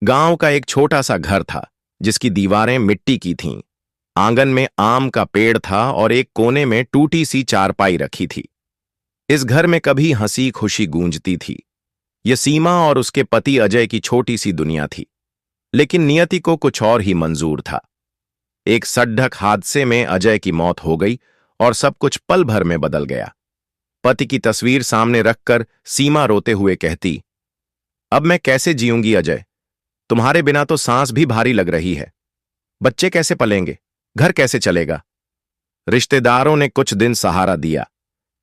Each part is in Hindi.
गांव का एक छोटा सा घर था जिसकी दीवारें मिट्टी की थीं। आंगन में आम का पेड़ था और एक कोने में टूटी सी चारपाई रखी थी। इस घर में कभी हंसी खुशी गूंजती थी। यह सीमा और उसके पति अजय की छोटी सी दुनिया थी। लेकिन नियति को कुछ और ही मंजूर था। एक सड़क हादसे में अजय की मौत हो गई और सब कुछ पल भर में बदल गया। पति की तस्वीर सामने रखकर सीमा रोते हुए कहती, अब मैं कैसे जीऊंगी अजय? तुम्हारे बिना तो सांस भी भारी लग रही है। बच्चे कैसे पलेंगे? घर कैसे चलेगा? रिश्तेदारों ने कुछ दिन सहारा दिया,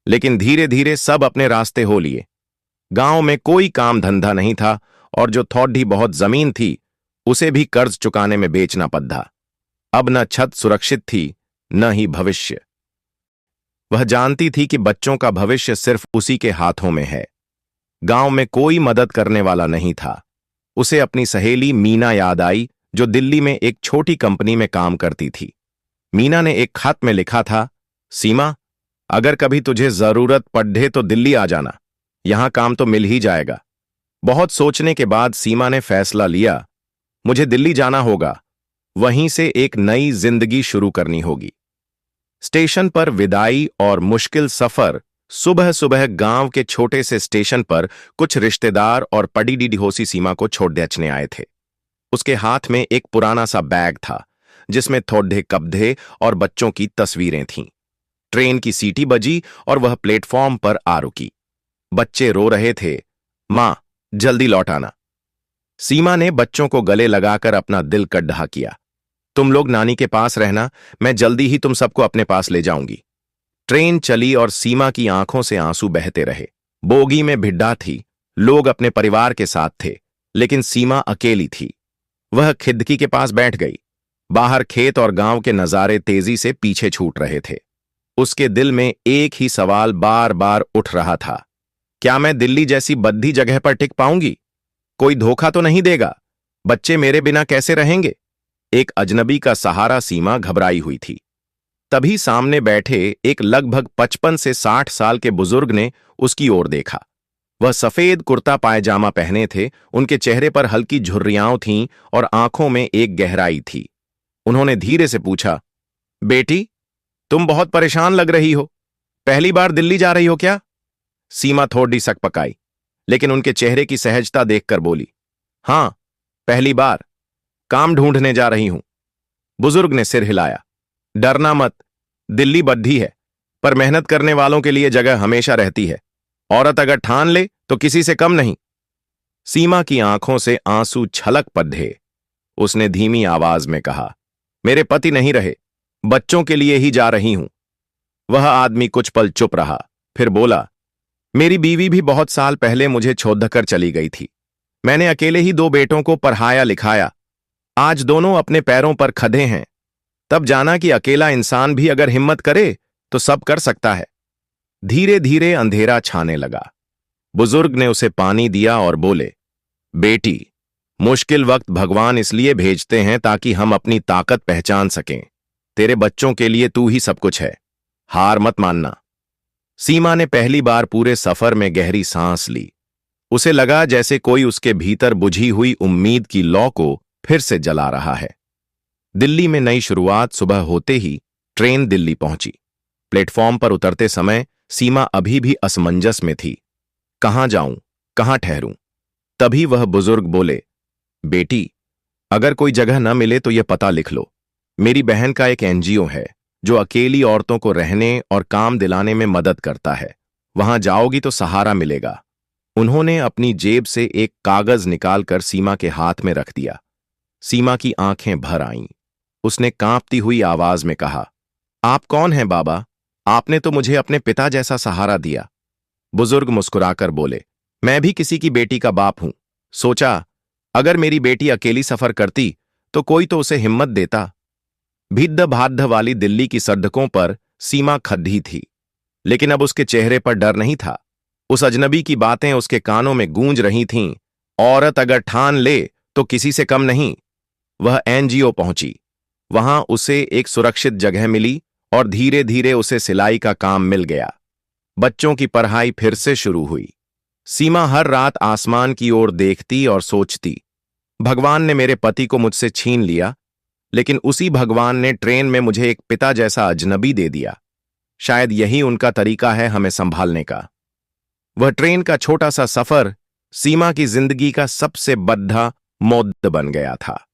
लेकिन धीरे धीरे सब अपने रास्ते हो लिए। गांव में कोई काम धंधा नहीं था और जो थोड़ी बहुत जमीन थी उसे भी कर्ज चुकाने में बेचना पड़ा। अब न छत सुरक्षित थी, न ही भविष्य। वह जानती थी कि बच्चों का भविष्य सिर्फ उसी के हाथों में है। गांव में कोई मदद करने वाला नहीं था। उसे अपनी सहेली मीना याद आई, जो दिल्ली में एक छोटी कंपनी में काम करती थी। मीना ने एक खत में लिखा था, सीमा, अगर कभी तुझे जरूरत पड़े तो दिल्ली आ जाना, यहां काम तो मिल ही जाएगा। बहुत सोचने के बाद सीमा ने फैसला लिया, मुझे दिल्ली जाना होगा, वहीं से एक नई जिंदगी शुरू करनी होगी। स्टेशन पर विदाई और मुश्किल सफर। सुबह सुबह गांव के छोटे से स्टेशन पर कुछ रिश्तेदार और पड़ी डिडोसी सीमा को छोड़ देने आए थे। उसके हाथ में एक पुराना सा बैग था जिसमें थोड़े कपड़े और बच्चों की तस्वीरें थीं। ट्रेन की सीटी बजी और वह प्लेटफॉर्म पर आ रुकी। बच्चे रो रहे थे, मां जल्दी लौट आना। सीमा ने बच्चों को गले लगाकर अपना दिल कड्ढा किया, तुम लोग नानी के पास रहना, मैं जल्दी ही तुम सबको अपने पास ले जाऊंगी। ट्रेन चली और सीमा की आंखों से आंसू बहते रहे। बोगी में भिड्डा थी, लोग अपने परिवार के साथ थे, लेकिन सीमा अकेली थी। वह खिड़की के पास बैठ गई। बाहर खेत और गांव के नजारे तेजी से पीछे छूट रहे थे। उसके दिल में एक ही सवाल बार बार उठ रहा था, क्या मैं दिल्ली जैसी बद्दी जगह पर टिक पाऊंगी? कोई धोखा तो नहीं देगा? बच्चे मेरे बिना कैसे रहेंगे? एक अजनबी का सहारा सीमा घबराई हुई थी। तभी सामने बैठे एक लगभग 55 से 60 साल के बुजुर्ग ने उसकी ओर देखा। वह सफेद कुर्ता पायजामा पहने थे, उनके चेहरे पर हल्की झुर्रियां थीं और आंखों में एक गहराई थी। उन्होंने धीरे से पूछा, बेटी, तुम बहुत परेशान लग रही हो। पहली बार दिल्ली जा रही हो क्या? सीमा थोड़ी सकपकाई, लेकिन उनके चेहरे की सहजता देखकर बोली, हां, पहली बार। काम ढूंढने जा रही हूं। बुजुर्ग ने सिर हिलाया, डरना मत, दिल्ली बद्दी है, पर मेहनत करने वालों के लिए जगह हमेशा रहती है। औरत अगर ठान ले तो किसी से कम नहीं। सीमा की आंखों से आंसू छलक पड़े। उसने धीमी आवाज में कहा, मेरे पति नहीं रहे, बच्चों के लिए ही जा रही हूं। वह आदमी कुछ पल चुप रहा, फिर बोला, मेरी बीवी भी बहुत साल पहले मुझे छोड़कर चली गई थी। मैंने अकेले ही 2 बेटों को पढ़ाया लिखाया। आज दोनों अपने पैरों पर खड़े हैं। तब जाना कि अकेला इंसान भी अगर हिम्मत करे तो सब कर सकता है। धीरे धीरे अंधेरा छाने लगा। बुजुर्ग ने उसे पानी दिया और बोले, बेटी, मुश्किल वक्त भगवान इसलिए भेजते हैं ताकि हम अपनी ताकत पहचान सकें। तेरे बच्चों के लिए तू ही सब कुछ है, हार मत मानना। सीमा ने पहली बार पूरे सफर में गहरी सांस ली। उसे लगा जैसे कोई उसके भीतर बुझी हुई उम्मीद की लौ को फिर से जला रहा है। दिल्ली में नई शुरुआत। सुबह होते ही ट्रेन दिल्ली पहुंची। प्लेटफॉर्म पर उतरते समय सीमा अभी भी असमंजस में थी। कहां जाऊं, कहां ठहरूं? तभी वह बुजुर्ग बोले, बेटी, अगर कोई जगह न मिले तो यह पता लिख लो। मेरी बहन का एक एनजीओ है जो अकेली औरतों को रहने और काम दिलाने में मदद करता है। वहां जाओगी तो सहारा मिलेगा। उन्होंने अपनी जेब से एक कागज निकालकर सीमा के हाथ में रख दिया। सीमा की आंखें भर आईं। उसने कांपती हुई आवाज में कहा, आप कौन हैं बाबा? आपने तो मुझे अपने पिता जैसा सहारा दिया। बुजुर्ग मुस्कुराकर बोले, मैं भी किसी की बेटी का बाप हूं। सोचा, अगर मेरी बेटी अकेली सफर करती तो कोई तो उसे हिम्मत देता। भिद्ध भाद्ध वाली दिल्ली की सड़कों पर सीमा खड़ी थी, लेकिन अब उसके चेहरे पर डर नहीं था। उस अजनबी की बातें उसके कानों में गूंज रही थीं, औरत अगर ठान ले तो किसी से कम नहीं। वह एनजीओ पहुंची। वहां उसे एक सुरक्षित जगह मिली और धीरे धीरे उसे सिलाई का काम मिल गया। बच्चों की पढ़ाई फिर से शुरू हुई। सीमा हर रात आसमान की ओर देखती और सोचती, भगवान ने मेरे पति को मुझसे छीन लिया, लेकिन उसी भगवान ने ट्रेन में मुझे एक पिता जैसा अजनबी दे दिया। शायद यही उनका तरीका है हमें संभालने का। वह ट्रेन का छोटा सा सफर सीमा की जिंदगी का सबसे बड़ा मौद्द बन गया था।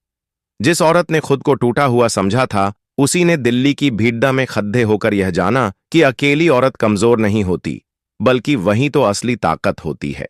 जिस औरत ने खुद को टूटा हुआ समझा था, उसी ने दिल्ली की भीड़ में खड्डे होकर यह जाना कि अकेली औरत कमजोर नहीं होती, बल्कि वही तो असली ताकत होती है।